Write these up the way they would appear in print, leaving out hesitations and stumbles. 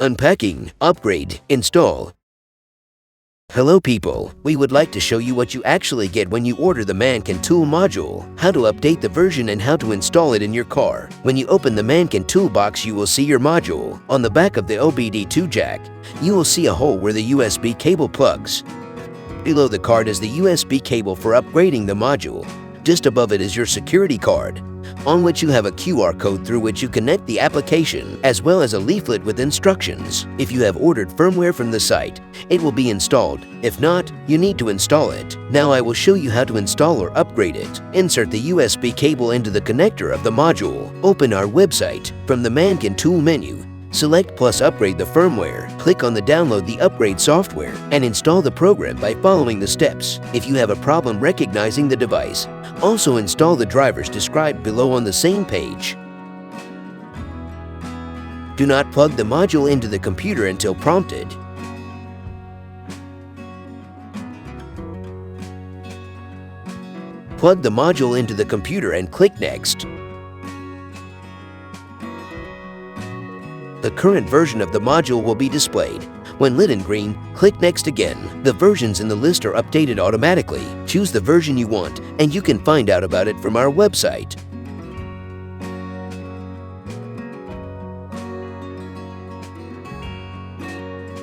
Unpacking, upgrade, install. Hello people, we would like to show you what you actually get when you order the MANCAN Tool module, how to update the version and how to install it in your car. When you open the MANCAN Tool box, you will see your module. On the back of the OBD2 jack, you will see a hole where the USB cable plugs. Below the card is the USB cable for upgrading the module. Just above it is your security card, on which you have a QR code through which you connect the application, as well as a leaflet with instructions. If you have ordered firmware from the site, it will be installed. If not, you need to install it. Now I will show you how to install or upgrade it. Insert the USB cable into the connector of the module. Open our website. From the MANCAN Tool menu, select plus upgrade the firmware. Click on the download the upgrade software and install the program by following the steps. If you have a problem recognizing the device, also install the drivers described below on the same page. Do not plug the module into the computer until prompted. Plug the module into the computer and click Next. The current version of the module will be displayed. When lit in green, click Next again. The versions in the list are updated automatically. Choose the version you want, and you can find out about it from our website.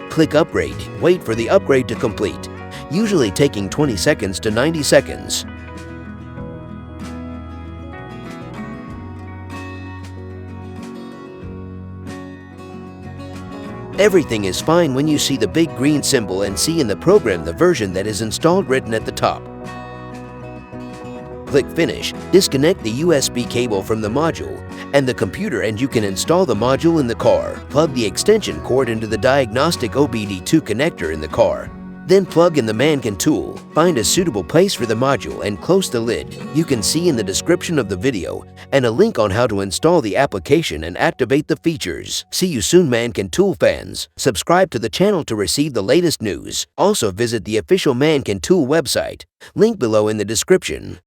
Click Upgrade. Wait for the upgrade to complete, usually taking 20 seconds to 90 seconds. Everything is fine when you see the big green symbol and see in the program the version that is installed written at the top. Click Finish. Disconnect the USB cable from the module and the computer and you can install the module in the car. Plug the extension cord into the diagnostic OBD2 connector in the car. Then plug in the MANCAN Tool. Find a suitable place for the module and close the lid. You can see in the description of the video and a link on how to install the application and activate the features. See you soon, MANCAN Tool fans. Subscribe to the channel to receive the latest news. Also visit the official MANCAN Tool website. Link below in the description.